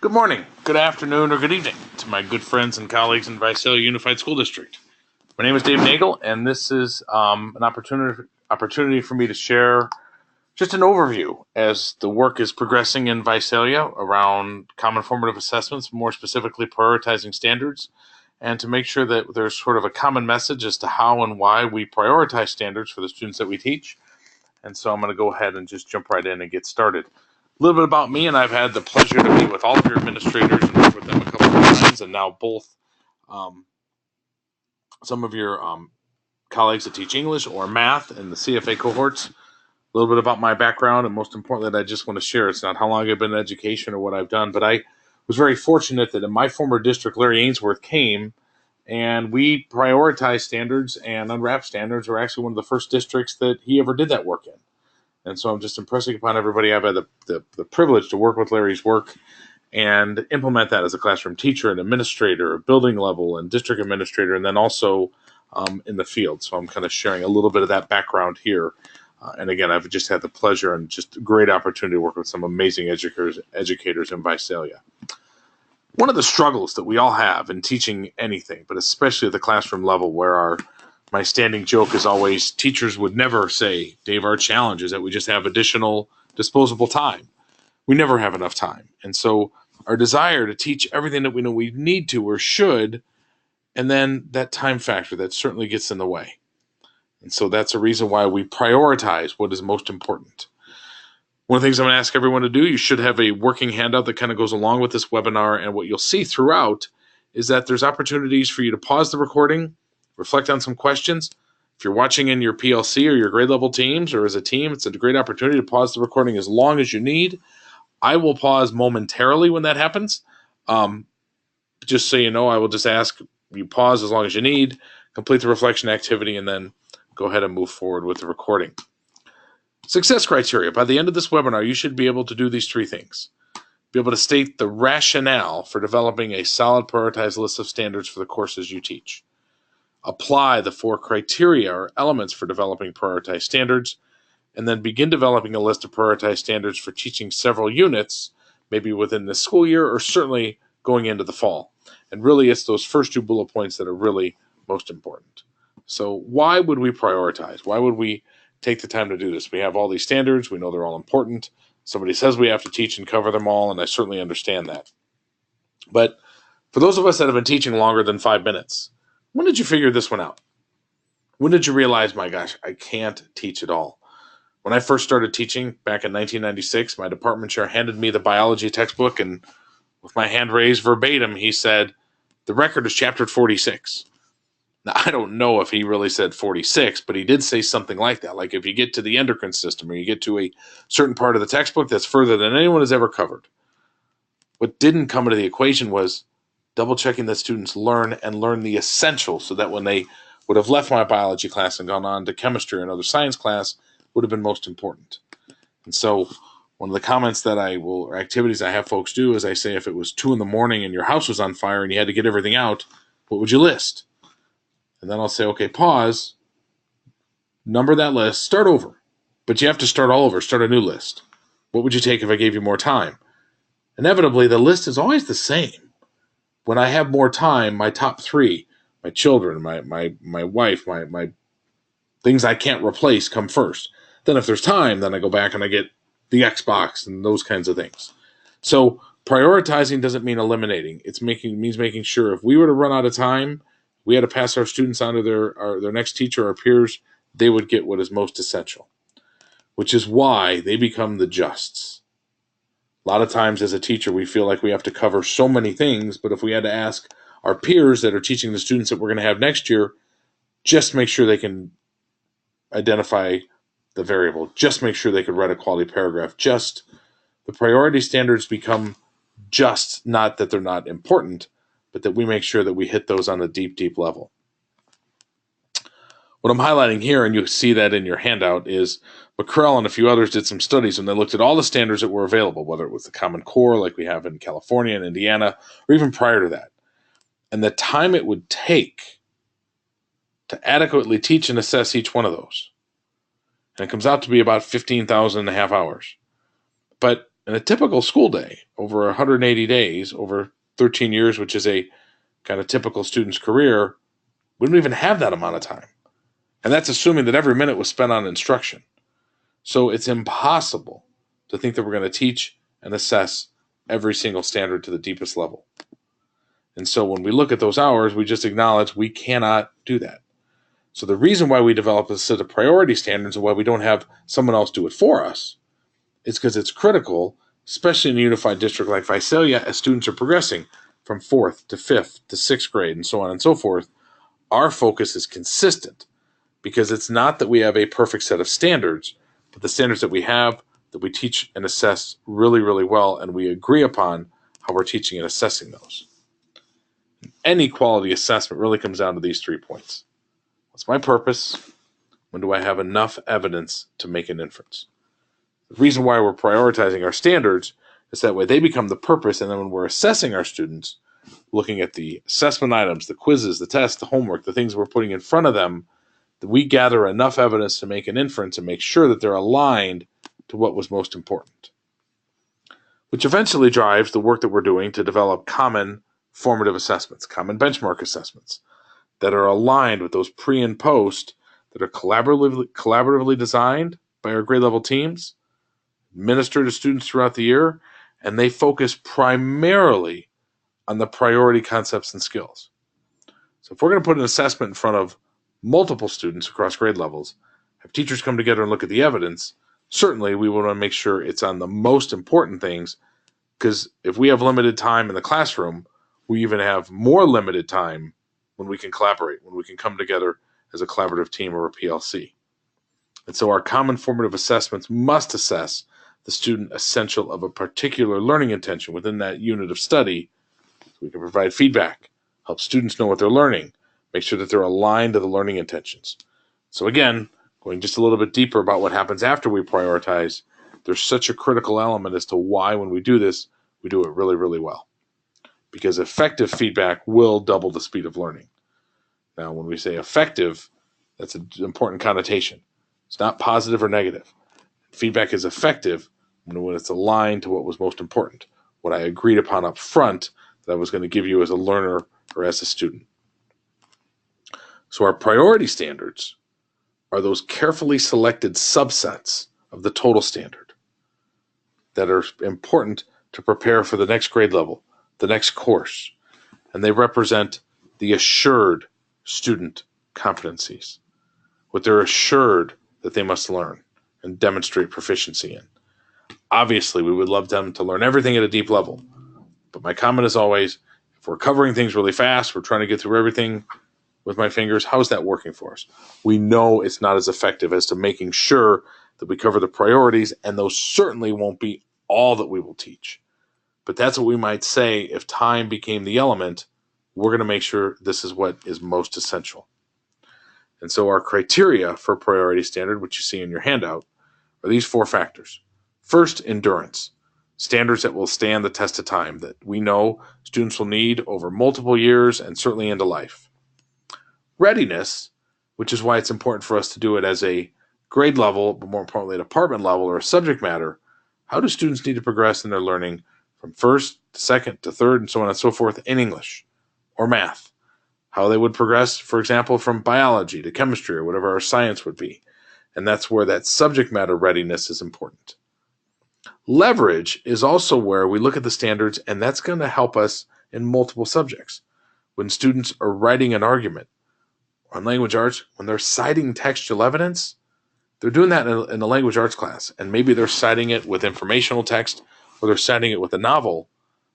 Good morning, good afternoon, or good evening to my good friends and colleagues in Visalia Unified School District. My name is Dave Nagel, and this is an opportunity for me to share just an overview as the work is progressing in Visalia around common formative assessments, more specifically prioritizing standards, and to make sure that there's sort of a common message as to how and why we prioritize standards for the students that we teach. And so I'm going to go ahead and just jump right in and get started. A little bit about me, and I've had the pleasure to meet with all of your administrators and work with them a couple of times, and now both um, some of your colleagues that teach English or math in the CFA cohorts. A little bit about my background, and most importantly, that I just want to share. It's not how long I've been in education or what I've done, but I was very fortunate that in my former district, Larry Ainsworth came, and we prioritized standards and unwrapped standards. Were actually one of the first districts that he ever did that work in. And so I'm just impressing upon everybody. I've had the privilege to work with Larry's work and implement that as a classroom teacher and administrator, building level and district administrator, and then also in the field. So I'm kind of sharing a little bit of that background here. And again, I've just had the pleasure and just a great opportunity to work with some amazing educators in Visalia. One of the struggles that we all have in teaching anything, but especially at the classroom level, where my standing joke is always teachers would never say, Dave, our challenge is that we just have additional disposable time. We never have enough time. And so our desire to teach everything that we know we need to or should, and then that time factor that certainly gets in the way. And so that's a reason why we prioritize what is most important. One of the things I'm going to ask everyone to do, you should have a working handout that kind of goes along with this webinar. And what you'll see throughout is that there's opportunities for you to pause the recording, reflect on some questions. If you're watching in your PLC or your grade level teams or as a team, it's a great opportunity to pause the recording as long as you need. I will pause momentarily when that happens. Just so you know, I will just ask you pause as long as you need, complete the reflection activity, and then go ahead and move forward with the recording. Success criteria. By the end of this webinar, you should be able to do these three things. Be able to state the rationale for developing a solid prioritized list of standards for the courses you teach. Apply the 4 criteria or elements for developing prioritized standards, and then begin developing a list of prioritized standards for teaching several units, maybe within this school year or certainly going into the fall. And really, it's those first 2 bullet points that are really most important. So why would we prioritize? Why would we take the time to do this? We have all these standards. We know they're all important. Somebody says we have to teach and cover them all, and I certainly understand that. But for those of us that have been teaching longer than 5 minutes, when did you figure this one out? When did you realize, my gosh, I can't teach it all? When I first started teaching back in 1996, my department chair handed me the biology textbook, and with my hand raised verbatim, he said, the record is chapter 46. Now, I don't know if he really said 46, but he did say something like that. Like if you get to the endocrine system or you get to a certain part of the textbook that's further than anyone has ever covered. What didn't come into the equation was double checking that students learn the essentials so that when they would have left my biology class and gone on to chemistry or another science class would have been most important. And so one of the comments that or activities I have folks do is I say, if it was 2 a.m. and your house was on fire and you had to get everything out, what would you list? And then I'll say, okay, pause, number that list, start over. But you have to start all over, start a new list. What would you take if I gave you more time? Inevitably, the list is always the same. When I have more time, my top 3, my children, my wife, my things I can't replace come first. Then if there's time, then I go back and I get the Xbox and those kinds of things. So prioritizing doesn't mean eliminating. It means making sure if we were to run out of time, we had to pass our students on to their next teacher or peers, they would get what is most essential, which is why they become the justs. A lot of times as a teacher, we feel like we have to cover so many things, but if we had to ask our peers that are teaching the students that we're going to have next year, just make sure they can identify the variable, just make sure they could write a quality paragraph. Just the priority standards become just, not that they're not important, but that we make sure that we hit those on a deep, deep level. What I'm highlighting here, and you see that in your handout, is McCrell and a few others did some studies and they looked at all the standards that were available, whether it was the Common Core like we have in California and Indiana, or even prior to that. And the time it would take to adequately teach and assess each one of those. And it comes out to be about 15,000 and a half hours. But In a typical school day, over 180 days, over 13 years, which is a kind of typical student's career, we don't even have that amount of time. And that's assuming that every minute was spent on instruction. So it's impossible to think that we're going to teach and assess every single standard to the deepest level. And so when we look at those hours, we just acknowledge we cannot do that. So the reason why we develop a set of priority standards and why we don't have someone else do it for us is because it's critical, especially in a unified district like Visalia, as students are progressing from 4th to 5th to 6th grade and so on and so forth. Our focus is consistent because it's not that we have a perfect set of standards, but the standards that we have that we teach and assess really, really well, and we agree upon how we're teaching and assessing those. Any quality assessment really comes down to these 3 points. What's my purpose? When do I have enough evidence to make an inference? The reason why we're prioritizing our standards is that way they become the purpose, and then when we're assessing our students, looking at the assessment items, the quizzes, the tests, the homework, the things we're putting in front of them, that we gather enough evidence to make an inference and make sure that they're aligned to what was most important. Which eventually drives the work that we're doing to develop common formative assessments, common benchmark assessments that are aligned with those pre and post that are collaboratively designed by our grade level teams, administered to students throughout the year, and they focus primarily on the priority concepts and skills. So if we're going to put an assessment in front of multiple students across grade levels, have teachers come together and look at the evidence, certainly we want to make sure it's on the most important things, because if we have limited time in the classroom, we even have more limited time when we can collaborate, when we can come together as a collaborative team or a PLC. And so our common formative assessments must assess the student essential of a particular learning intention within that unit of study. We can provide feedback, help students know what they're learning, make sure that they're aligned to the learning intentions. So again, going just a little bit deeper about what happens after we prioritize, there's such a critical element as to why when we do this, we do it really, really well. Because effective feedback will double the speed of learning. Now, when we say effective, that's an important connotation. It's not positive or negative. Feedback is effective when it's aligned to what was most important, what I agreed upon up front that I was going to give you as a learner or as a student. So our priority standards are those carefully selected subsets of the total standard that are important to prepare for the next grade level, the next course, and they represent the assured student competencies, what they're assured that they must learn and demonstrate proficiency in. Obviously, we would love them to learn everything at a deep level, but my comment is always, if we're covering things really fast, we're trying to get through everything with my fingers, how's that working for us? We know it's not as effective as to making sure that we cover the priorities, and those certainly won't be all that we will teach. But that's what we might say if time became the element, we're going to make sure this is what is most essential. And so our criteria for priority standard, which you see in your handout, are these 4 factors. First, endurance. Standards that will stand the test of time, that we know students will need over multiple years and certainly into life. Readiness, which is why it's important for us to do it as a grade level, but more importantly, a department level or a subject matter. How do students need to progress in their learning from first to second to third and so on and so forth in English or math? How they would progress, for example, from biology to chemistry or whatever our science would be. And that's where that subject matter readiness is important. Leverage is also where we look at the standards, and that's going to help us in multiple subjects. When students are writing an argument on language arts, when they're citing textual evidence, they're doing that in the language arts class, and maybe they're citing it with informational text or they're citing it with a novel.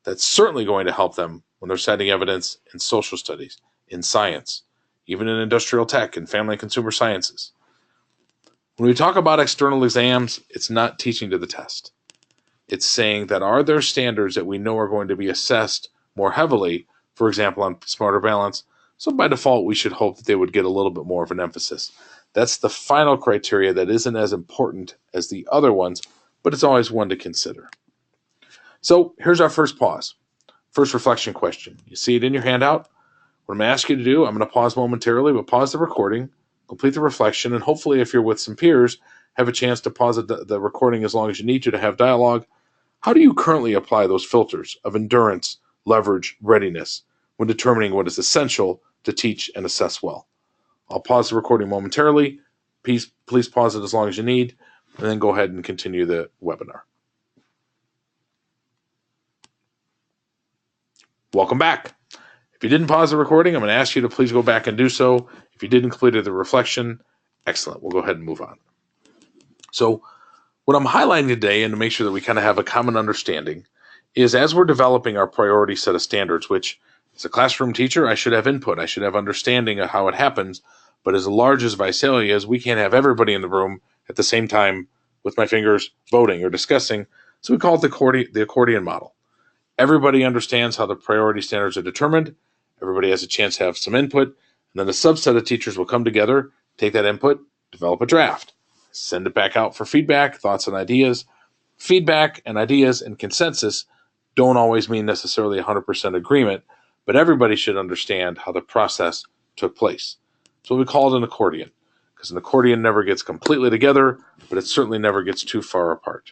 That's certainly going to help them when they're citing evidence in social studies, in science, even in industrial tech and family and consumer sciences. When we talk about external exams, it's not teaching to the test. It's saying that are there standards that we know are going to be assessed more heavily, for example, on Smarter Balance, so by default we should hope that they would get a little bit more of an emphasis. That's the final criteria that isn't as important as the other ones, but it's always one to consider. So here's our first pause. First reflection question. You see it in your handout? What I'm going to ask you to do, I'm going to pause momentarily, but pause the recording, complete the reflection, and hopefully if you're with some peers, have a chance to pause the recording as long as you need to have dialogue. How do you currently apply those filters of endurance, leverage, readiness when determining what is essential to teach and assess well? I'll pause the recording momentarily. Please pause it as long as you need, and then go ahead and continue the webinar. Welcome back. If you didn't pause the recording, I'm going to ask you to please go back and do so. If you didn't complete the reflection, excellent. We'll go ahead and move on. So what I'm highlighting today, and to make sure that we kind of have a common understanding, is as we're developing our priority set of standards, which as a classroom teacher, I should have input. I should have understanding of how it happens. But as large as Visalia is, we can't have everybody in the room at the same time with my fingers voting or discussing. So we call it the accordion model. Everybody understands how the priority standards are determined. Everybody has a chance to have some input. And then a subset of teachers will come together, take that input, develop a draft, send it back out for feedback, thoughts and ideas. Feedback and ideas and consensus don't always mean necessarily 100% agreement, but everybody should understand how the process took place. So we call it an accordion, because an accordion never gets completely together, but it certainly never gets too far apart.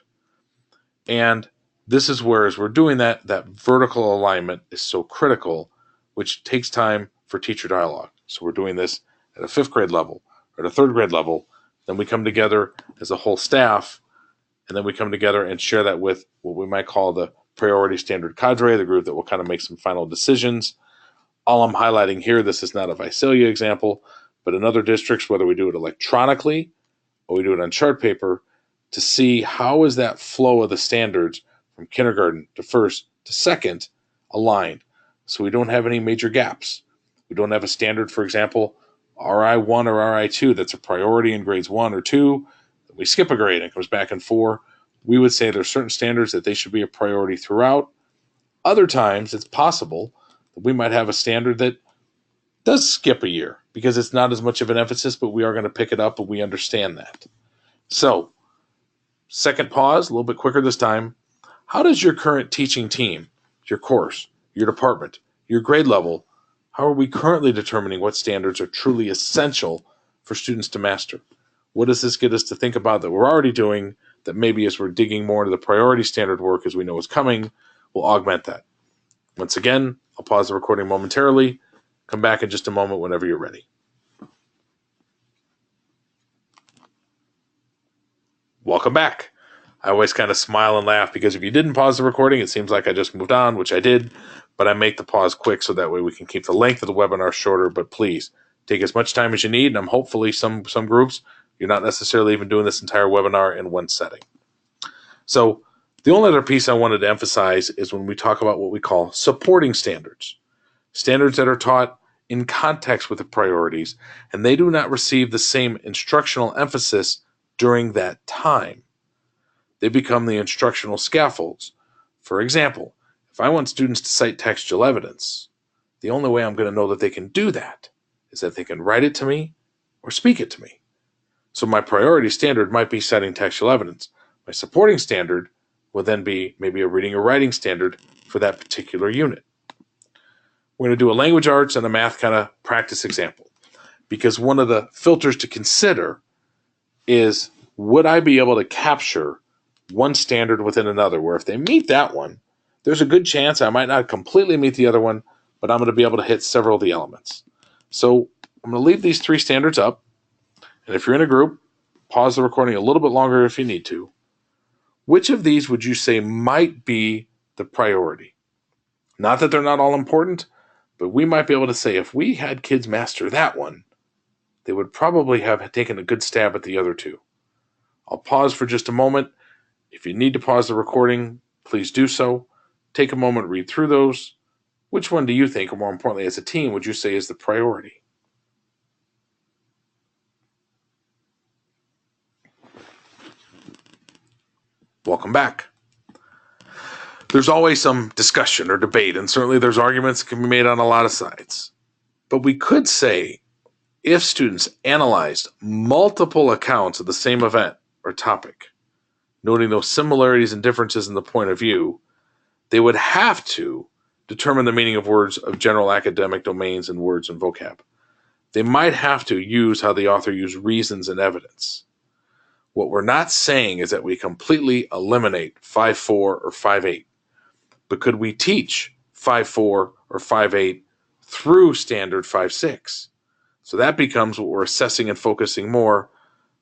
And this is where, as we're doing that vertical alignment is so critical, which takes time for teacher dialogue. So we're doing this at a 5th grade level or at a 3rd grade level. Then we come together as a whole staff, and then we come together and share that with what we might call the priority standard cadre, the group that will kind of make some final decisions. All I'm highlighting here, this is not a Visalia example, but in other districts, whether we do it electronically or we do it on chart paper, to see how is that flow of the standards from kindergarten to 1st to 2nd aligned, so we don't have any major gaps. We don't have a standard, for example, RI1 or RI2 that's a priority in grades 1 or 2. We skip a grade and it comes back in 4. We would say there's certain standards that they should be a priority throughout. Other times, it's possible that we might have a standard that does skip a year because it's not as much of an emphasis, but we are going to pick it up, and we understand that. So, second pause, a little bit quicker this time. How does your current teaching team, your course, your department, your grade level, how are we currently determining what standards are truly essential for students to master? What does this get us to think about that we're already doing that maybe as we're digging more into the priority standard work as we know is coming, we'll augment that? Once again, I'll pause the recording momentarily. Come back in just a moment whenever you're ready. Welcome back. I always kind of smile and laugh because if you didn't pause the recording, it seems like I just moved on, which I did, but I make the pause quick so that way we can keep the length of the webinar shorter. But please take as much time as you need, and I'm hopefully some groups, you're not necessarily even doing this entire webinar in one setting. So the only other piece I wanted to emphasize is when we talk about what we call supporting standards. Standards that are taught in context with the priorities, and they do not receive the same instructional emphasis during that time. They become the instructional scaffolds. For example, if I want students to cite textual evidence, the only way I'm going to know that they can do that is that they can write it to me or speak it to me. So my priority standard might be citing textual evidence. My supporting standard will then be maybe a reading or writing standard for that particular unit. We're going to do a language arts and a math kind of practice example, because one of the filters to consider is, would I be able to capture one standard within another, where if they meet that one, there's a good chance I might not completely meet the other one, but I'm going to be able to hit several of the elements. So I'm going to leave these 3 standards up, and if you're in a group, pause the recording a little bit longer if you need to. Which of these would you say might be the priority? Not that they're not all important, but we might be able to say if we had kids master that one, they would probably have taken a good stab at the other 2. I'll pause for just a moment. If you need to pause the recording, please do so. Take a moment, read through those. Which one do you think, or more importantly as a team, would you say is the priority? Welcome back. There's always some discussion or debate, and certainly there's arguments that can be made on a lot of sides. But we could say, if students analyzed multiple accounts of the same event or topic, noting those similarities and differences in the point of view, they would have to determine the meaning of words of general academic domains and words and vocab. They might have to use how the author used reasons and evidence. What we're not saying is that we completely eliminate 5.4 or 5.8, but could we teach 5.4 or 5.8 through standard 5.6? So that becomes what we're assessing and focusing more,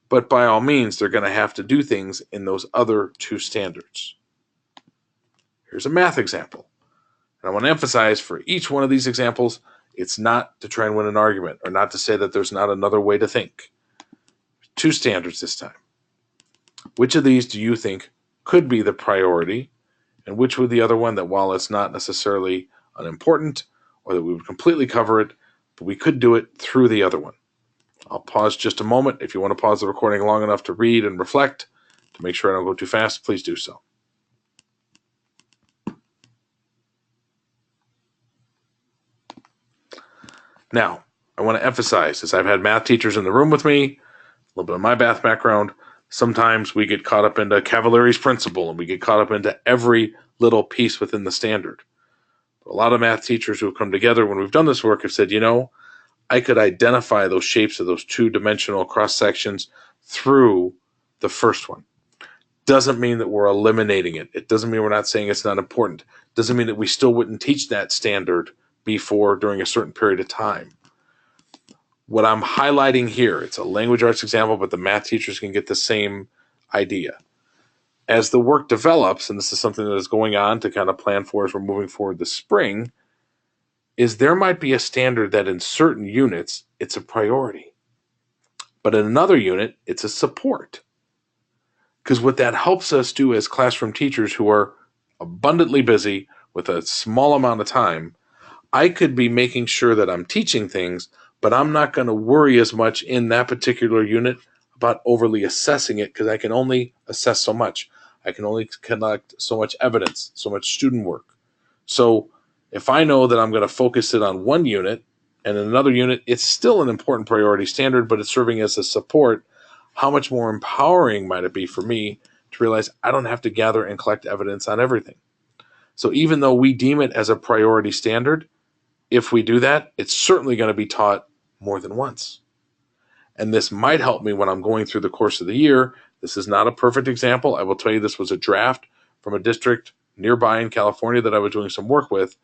but by all means, they're going to have to do things in those other two standards. Here's a math example. And I want to emphasize for each one of these examples, it's not to try and win an argument or not to say that there's not another way to think. Two standards this time. Which of these do you think could be the priority, and which would the other one that, while it's not necessarily unimportant or that we would completely cover it, but we could do it through the other one? I'll pause just a moment. If you want to pause the recording long enough to read and reflect, to make sure I don't go too fast, please do so. Now, I want to emphasize, as I've had math teachers in the room with me, a little bit of my math background, sometimes we get caught up into Cavalieri's principle and we get caught up into every little piece within the standard. A lot of math teachers who have come together when we've done this work have said, I could identify those shapes of those two-dimensional cross-sections through the first one. Doesn't mean that we're eliminating it. It doesn't mean we're not saying it's not important. Doesn't mean that we still wouldn't teach that standard before during a certain period of time. What I'm highlighting here, it's a language arts example, but the math teachers can get the same idea. As the work develops, and this is something that is going on to kind of plan for as we're moving forward this spring, is there might be a standard that in certain units, it's a priority. But in another unit, it's a support. Because what that helps us do as classroom teachers who are abundantly busy with a small amount of time, I could be making sure that I'm teaching things, but I'm not going to worry as much in that particular unit about overly assessing it, because I can only assess so much. I can only collect so much evidence, so much student work. So if I know that I'm going to focus it on one unit, and in another unit, it's still an important priority standard, but it's serving as a support, how much more empowering might it be for me to realize I don't have to gather and collect evidence on everything. So even though we deem it as a priority standard, if we do that, it's certainly going to be taught more than once. And this might help me when I'm going through the course of the year. This is not a perfect example. I will tell you this was a draft from a district nearby in California that I was doing some work with,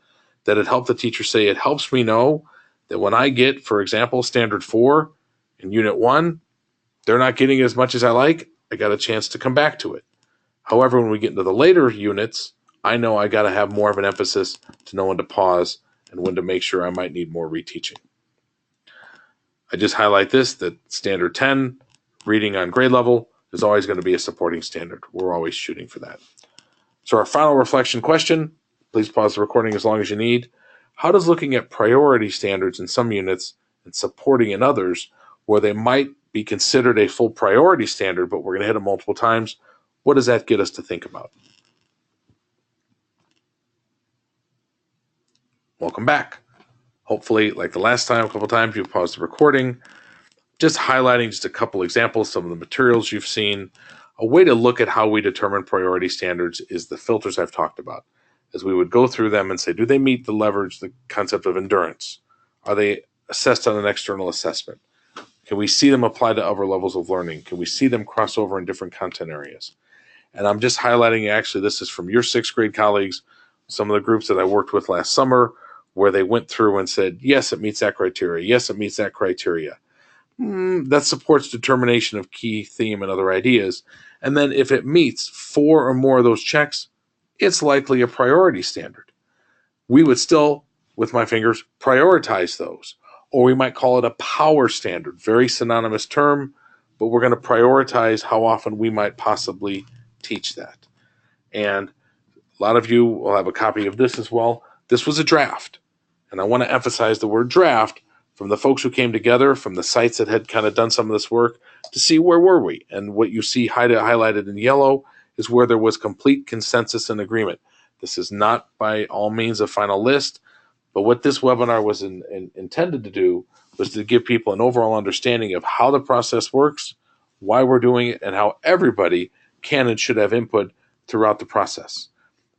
that it helped the teacher say, it helps me know that when I get, for example, standard 4 in unit 1, they're not getting as much as I like. I got a chance to come back to it. However, when we get into the later units, I know I got to have more of an emphasis to know when to pause and when to make sure I might need more reteaching. I just highlight this, that standard 10, reading on grade level, is always going to be a supporting standard. We're always shooting for that. So our final reflection question, please pause the recording as long as you need. How does looking at priority standards in some units and supporting in others, where they might be considered a full priority standard, but we're going to hit them multiple times, what does that get us to think about? Welcome back. Hopefully, like the last time, a couple times, you've paused the recording, just highlighting just a couple examples, some of the materials you've seen. A way to look at how we determine priority standards is the filters I've talked about, as we would go through them and say, do they meet the leverage, the concept of endurance? Are they assessed on an external assessment? Can we see them apply to other levels of learning? Can we see them cross over in different content areas? And I'm just highlighting, actually, this is from your 6th grade colleagues, some of the groups that I worked with last summer, where they went through and said, yes, it meets that criteria. Yes, it meets that criteria. That supports determination of key theme and other ideas. And then if it meets 4 or more of those checks, it's likely a priority standard. We would still, with my fingers, prioritize those. Or we might call it a power standard, very synonymous term, but we're going to prioritize how often we might possibly teach that. And a lot of you will have a copy of this as well. This was a draft. And I want to emphasize the word draft from the folks who came together, from the sites that had kind of done some of this work, to see where were we. And what you see highlighted in yellow is where there was complete consensus and agreement. This is not by all means a final list, but what this webinar was intended to do was to give people an overall understanding of how the process works, why we're doing it, and how everybody can and should have input throughout the process.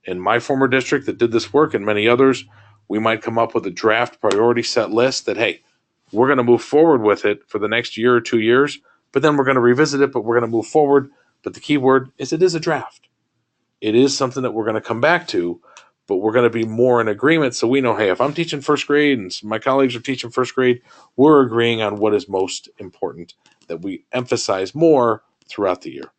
In my former district that did this work, and many others, we might come up with a draft priority set list that, hey, we're going to move forward with it for the next year or 2 years, but then we're going to revisit it, but we're going to move forward. But the key word is it is a draft. It is something that we're going to come back to, but we're going to be more in agreement. So we know, hey, if I'm teaching first grade and my colleagues are teaching first grade, we're agreeing on what is most important that we emphasize more throughout the year.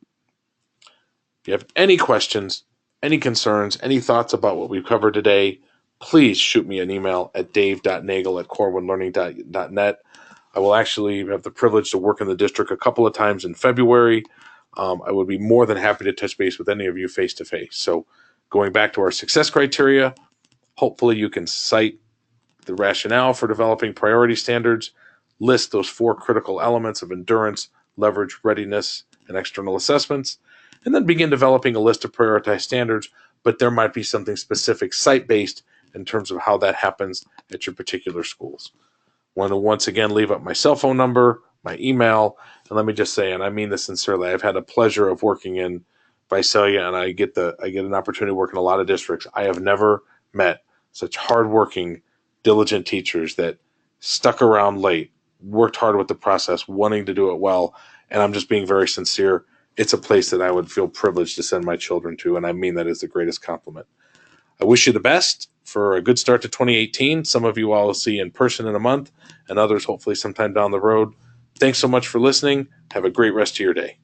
If you have any questions, any concerns, any thoughts about what we've covered today, please shoot me an email at dave.nagel@corwinlearning.net. I will actually have the privilege to work in the district a couple of times in February. I would be more than happy to touch base with any of you face to face. So going back to our success criteria, hopefully you can cite the rationale for developing priority standards, list those 4 critical elements of endurance, leverage, readiness, and external assessments, and then begin developing a list of prioritized standards, but there might be something specific site-based in terms of how that happens at your particular schools. I want to once again leave up my cell phone number, my email, and let me just say, and I mean this sincerely, I've had a pleasure of working in Visalia, and I get an opportunity to work in a lot of districts. I have never met such hardworking, diligent teachers that stuck around late, worked hard with the process, wanting to do it well, and I'm just being very sincere. It's a place that I would feel privileged to send my children to, and I mean that as the greatest compliment. I wish you the best for a good start to 2018. Some of you I'll see in person in a month, and others hopefully sometime down the road. Thanks so much for listening. Have a great rest of your day.